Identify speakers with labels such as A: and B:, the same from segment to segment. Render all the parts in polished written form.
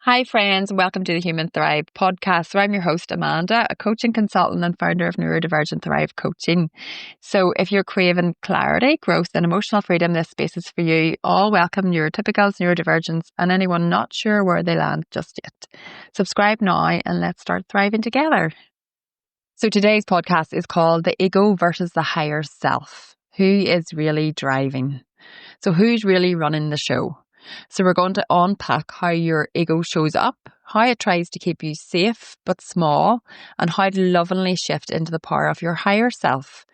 A: Hi friends, welcome to the Human Thrive podcast. So I'm your host, Amanda, a coaching consultant and founder of Neurodivergent Thrive Coaching. So if you're craving clarity, growth and emotional freedom, this space is for you. All welcome neurotypicals, neurodivergents and anyone not sure where they land just yet. Subscribe now and let's start thriving together. So today's podcast is called The Ego versus the Higher Self. Who is really driving? So who's really running the show? So we're going to unpack how your ego shows up, how it tries to keep you safe but small, and how to lovingly shift into the power of your higher self.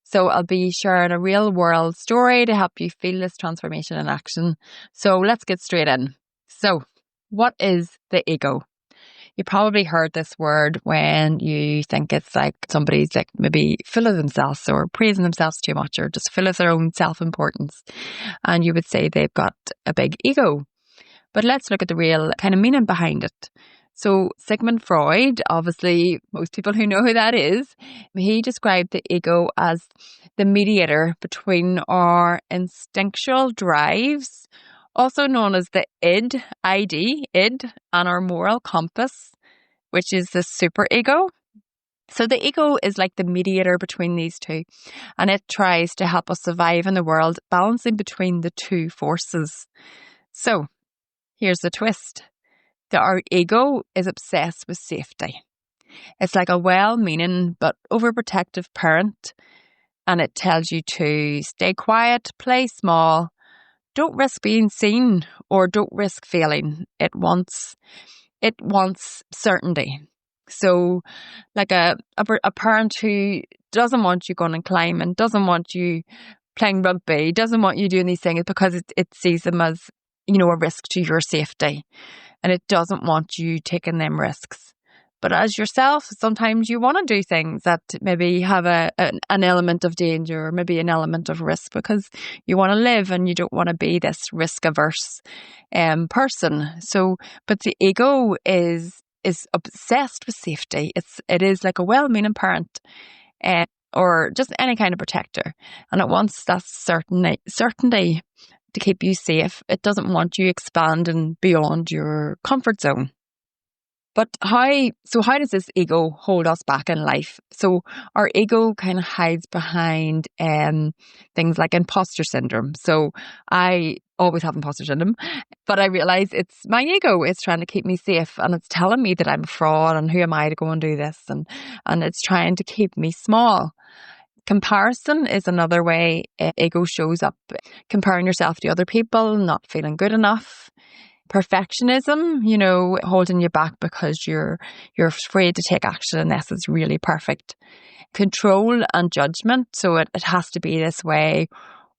A: So I'll be sharing a real world story to help you feel this transformation in action. So let's get straight in. So what is the ego? You probably heard this word when you think it's like somebody's like maybe full of themselves or praising themselves too much or just full of their own self-importance. And you would say they've got a big ego. But let's look at the real kind of meaning behind it. So Sigmund Freud, obviously most people who know who that is, he described the ego as the mediator between our instinctual drives, also known as the id, and our moral compass, which is the superego. So the ego is like the mediator between these two, and it tries to help us survive in the world, balancing between the two forces. So here's the twist. Our ego is obsessed with safety. It's like a well-meaning but overprotective parent, and it tells you to stay quiet, play small, don't risk being seen, or don't risk failing. It wants certainty. So like a parent who doesn't want you going and climbing, doesn't want you playing rugby, doesn't want you doing these things because it sees them as, a risk to your safety. And it doesn't want you taking them risks. But as yourself, sometimes you want to do things that maybe have an element of danger or maybe an element of risk because you want to live and you don't want to be this risk-averse person. So, but the ego is obsessed with safety. It is like a well-meaning parent or just any kind of protector. And it wants that certainty to keep you safe. It doesn't want you expanding beyond your comfort zone. But how does this ego hold us back in life? So our ego kind of hides behind things like imposter syndrome. So I always have imposter syndrome, but I realize it's my ego. It's trying to keep me safe and it's telling me that I'm a fraud and who am I to go and do this? And it's trying to keep me small. Comparison is another way ego shows up. Comparing yourself to other people, not feeling good enough. Perfectionism, holding you back because you're afraid to take action unless it's really perfect. Control and judgment, so it has to be this way,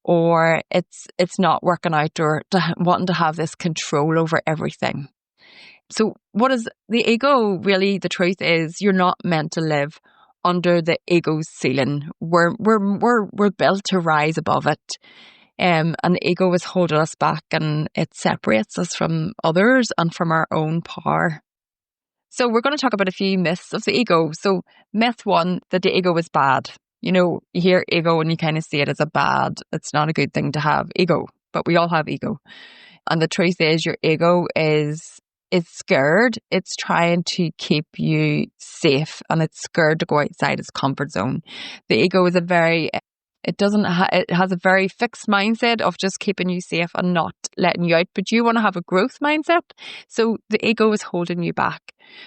A: or it's not working out, or wanting to have this control over everything. So what is the ego? Really, the truth is you're not meant to live under the ego's ceiling. We're built to rise above it. And the ego is holding us back and it separates us from others and from our own power. So we're going to talk about a few myths of the ego. So myth one, that the ego is bad. You hear ego and you kind of see it as it's not a good thing to have ego, but we all have ego. And the truth is your ego is scared. It's trying to keep you safe and it's scared to go outside its comfort zone. The ego is it has a very fixed mindset of just keeping you safe and not letting you out. But you want to have a growth mindset. So the ego is holding you back.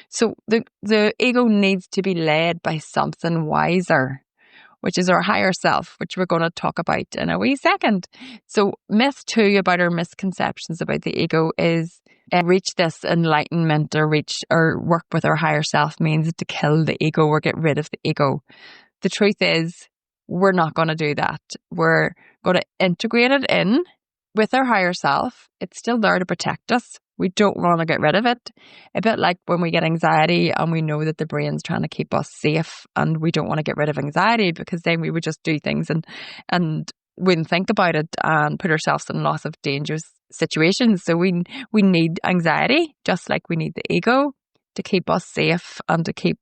A: So the ego needs to be led by something wiser, which is our higher self, which we're going to talk about in a wee second. So myth two about our misconceptions about the ego is reach this enlightenment or work with our higher self means to kill the ego or get rid of the ego. The truth is, we're not going to do that. We're going to integrate it in with our higher self. It's still there to protect us. We don't want to get rid of it. A bit like when we get anxiety and we know that the brain's trying to keep us safe and we don't want to get rid of anxiety because then we would just do things and wouldn't think about it and put ourselves in lots of dangerous situations. So we need anxiety just like we need the ego to keep us safe and to keep,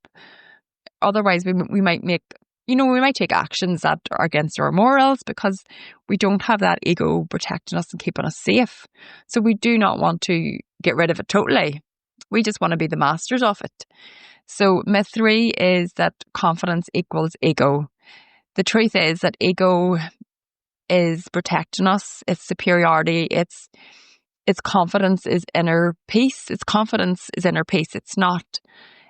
A: otherwise we might take actions that are against our morals because we don't have that ego protecting us and keeping us safe. So we do not want to get rid of it totally. We just want to be the masters of it. So myth 3 is that confidence equals ego. The truth is that ego is protecting us. It's superiority. Its confidence is inner peace. Its confidence is inner peace. It's not.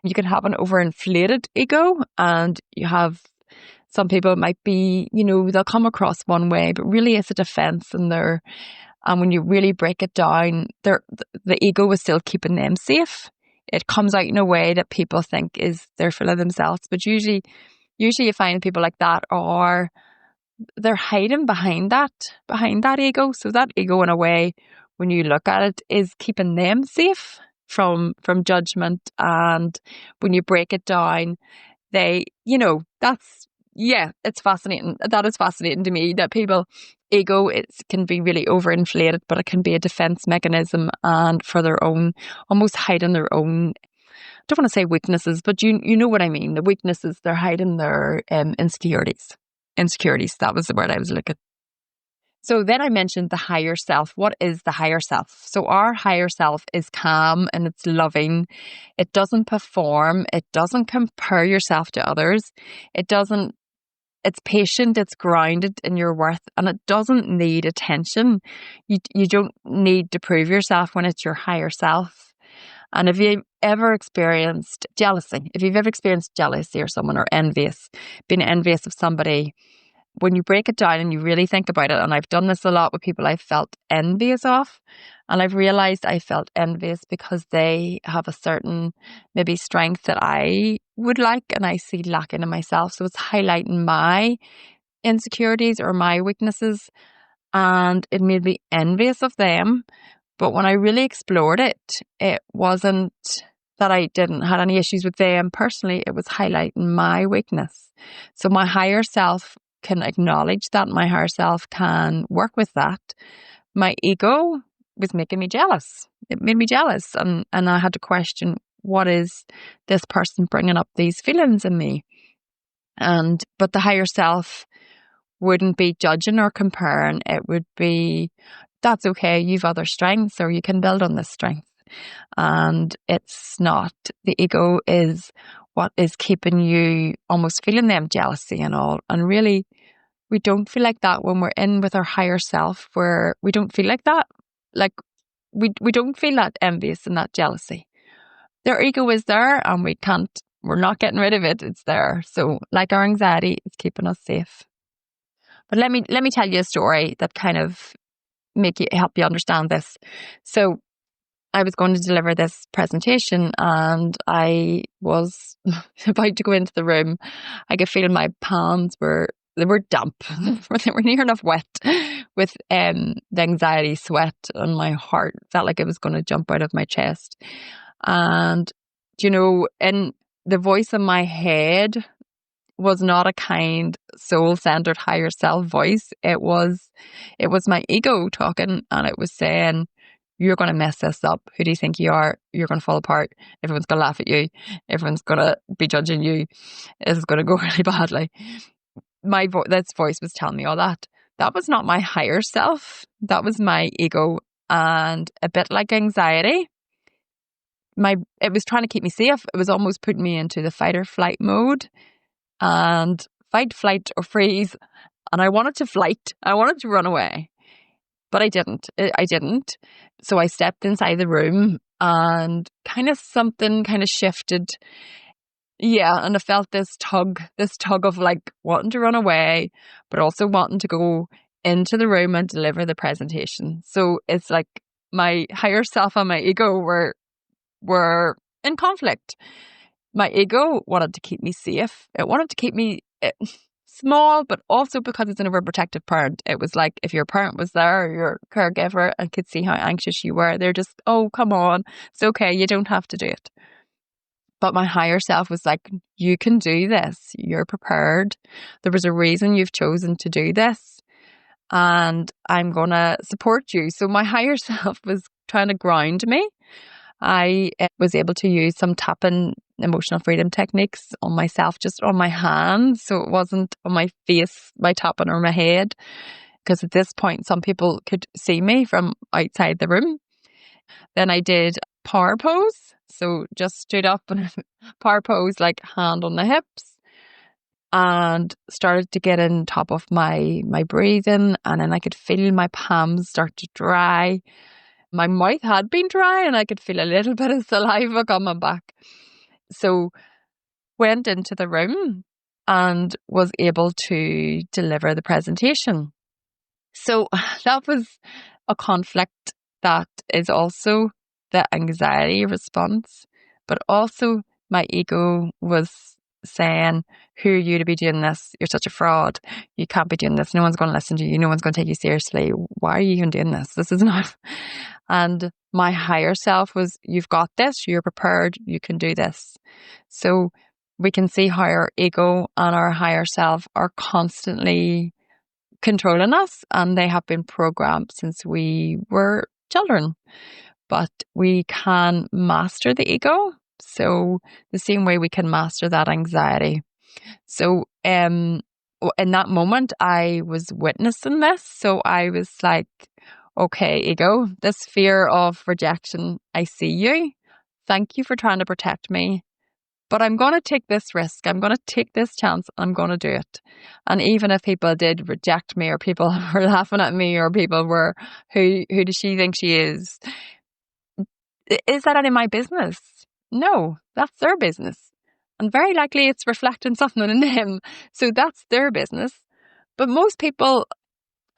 A: You can have an overinflated ego, and you have some people might be, they'll come across one way, but really it's a defense, and when you really break it down, the ego is still keeping them safe. It comes out in a way that people think they're full of themselves, but usually you find people like that they're hiding behind that ego. So that ego, in a way, when you look at it, is keeping them safe from judgment. And when you break it down, it's fascinating. That is fascinating to me, that people ego, it can be really overinflated, but it can be a defense mechanism, and for their own, almost hiding their own, I don't want to say weaknesses, but you know what I mean. The weaknesses, they're hiding their insecurities. That was the word I was looking. So then I mentioned the higher self. What is the higher self? So our higher self is calm and it's loving. It doesn't perform. It doesn't compare yourself to others. It's patient, it's grounded in your worth, and it doesn't need attention. You don't need to prove yourself when it's your higher self. And if you've ever experienced jealousy, or someone, or being envious of somebody, when you break it down and you really think about it, and I've done this a lot with people I've felt envious of, and I've realized I felt envious because they have a certain maybe strength that I would like and I see lacking in myself. So it's highlighting my insecurities or my weaknesses, and it made me envious of them. But when I really explored it, it wasn't that I didn't have any issues with them personally. It was highlighting my weakness. So my higher self can acknowledge that. My higher self can work with that. My ego was making me jealous. It made me jealous. And I had to question, what is this person bringing up these feelings in me? But the higher self wouldn't be judging or comparing. It would be, that's okay. You've other strengths, or you can build on this strength. And it's not, the ego is what is keeping you almost feeling them jealousy and all. And really, we don't feel like that when we're in with our higher self, where we don't feel like that. Like we don't feel that envious and that jealousy. Their ego is there, and we're not getting rid of it. It's there. So like our anxiety, it's keeping us safe. But let me tell you a story that kind of help you understand this. So I was going to deliver this presentation, and I was about to go into the room. I could feel my palms were damp. They were near enough wet with the anxiety sweat, and my heart felt like it was going to jump out of my chest. And, in the voice in my head was not a kind, soul-centered, higher self voice. It was my ego talking, and it was saying, you're going to mess this up. Who do you think you are? You're going to fall apart. Everyone's going to laugh at you. Everyone's going to be judging you. This is going to go really badly. This voice was telling me all that. That was not my higher self. That was my ego. And a bit like anxiety, it was trying to keep me safe. It was almost putting me into the fight or flight mode, and fight, flight, or freeze. And I wanted to flight. I wanted to run away. But I didn't. So I stepped inside the room, and something shifted. Yeah, and I felt this tug of like wanting to run away, but also wanting to go into the room and deliver the presentation. So it's like my higher self and my ego were in conflict. My ego wanted to keep me safe. It wanted to keep me small, but also because it's an overprotective parent. It was like if your parent was there, or your caregiver, and could see how anxious you were, they're just, oh, come on, it's okay, you don't have to do it. But my higher self was like, you can do this. You're prepared. There was a reason you've chosen to do this, and I'm going to support you. So my higher self was trying to ground me. I was able to use some tapping emotional freedom techniques on myself, just on my hands. So it wasn't on my face, my tapping, or my head. Because at this point, some people could see me from outside the room. Then I did power pose. So just stood up and power pose, like hand on the hips, and started to get in top of my breathing. And then I could feel my palms start to dry. My mouth had been dry and I could feel a little bit of saliva coming back. So went into the room and was able to deliver the presentation. So that was a conflict that is also the anxiety response, but also my ego was saying, who are you to be doing this? You're such a fraud. You can't be doing this. No one's going to listen to you. No one's going to take you seriously. Why are you even doing this? This is not. And my higher self was, you've got this. You're prepared. You can do this. So we can see how our ego and our higher self are constantly controlling us, and they have been programmed since we were children. But we can master the ego. So the same way we can master that anxiety. So in that moment, I was witnessing this. So I was like, okay, ego, this fear of rejection, I see you. Thank you for trying to protect me. But I'm going to take this risk. I'm going to take this chance. I'm going to do it. And even if people did reject me, or people were laughing at me, or people were, who does she think she is? Is that any of my business? No, that's their business. And very likely it's reflecting something in them. So that's their business. But most people,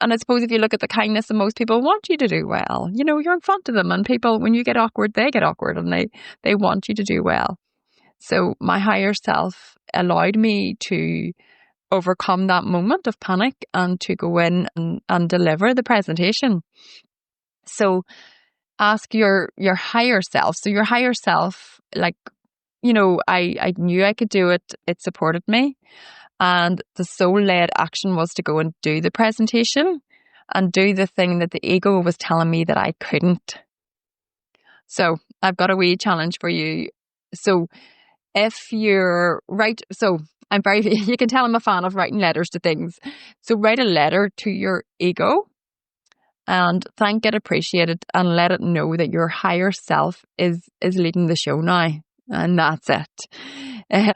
A: and I suppose if you look at the kindness of most people, want you to do well. You know, you're in front of them, and people, when you get awkward, they get awkward, and they want you to do well. So my higher self allowed me to overcome that moment of panic and to go in and deliver the presentation. So ask your higher self. So your higher self, like, you know, I knew I could do it. It supported me. And the soul-led action was to go and do the presentation and do the thing that the ego was telling me that I couldn't. So I've got a wee challenge for you. So if you're so you can tell I'm a fan of writing letters to things. So write a letter to your ego and thank it, appreciate it, and let it know that your higher self is leading the show now. And that's it.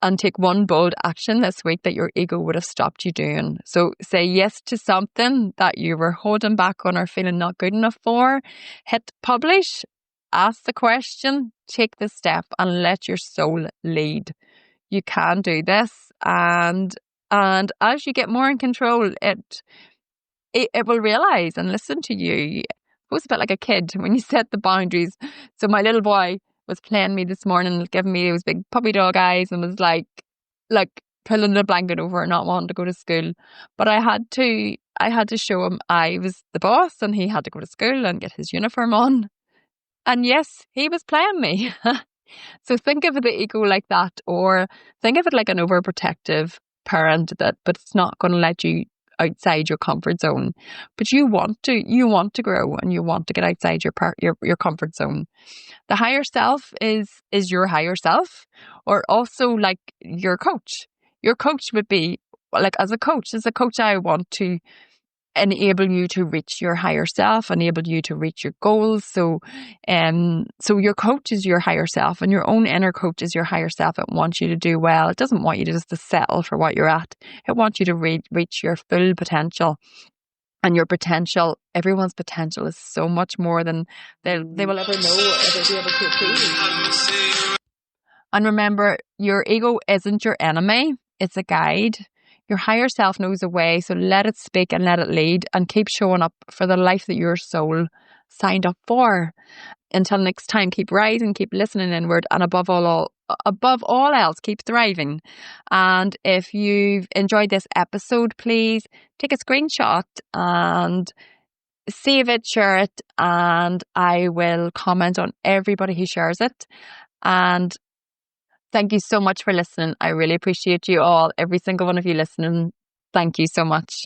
A: And take one bold action this week that your ego would have stopped you doing. So say yes to something that you were holding back on or feeling not good enough for. Hit publish. Ask the question, take the step, and let your soul lead. You can do this, and as you get more in control, it will realize and listen to you. It was a bit like a kid when you set the boundaries. So my little boy was playing me this morning, giving me those big puppy dog eyes, and was like pulling the blanket over and not wanting to go to school. But I had to show him I was the boss, and he had to go to school and get his uniform on. And yes, he was playing me. So think of the ego like that, or think of it like an overprotective parent but it's not going to let you outside your comfort zone. But you want to grow, and you want to get outside your comfort zone. The higher self is your higher self, or also like your coach. Your coach would be like, as a coach, I want to enable you to reach your higher self, enable you to reach your goals. So your coach is your higher self, and your own inner coach is your higher self. It wants you to do well. It doesn't want you to just to settle for what you're at. It wants you to reach your full potential. And your potential, everyone's potential is so much more than they will ever know or they'll be able to achieve. And remember, your ego isn't your enemy. It's a guide. Your higher self knows the way, so let it speak and let it lead, and keep showing up for the life that your soul signed up for. Until next time, keep rising, keep listening inward, and above all else, keep thriving. And if you've enjoyed this episode, please take a screenshot and save it, share it, and I will comment on everybody who shares it. And thank you so much for listening. I really appreciate you all, every single one of you listening. Thank you so much.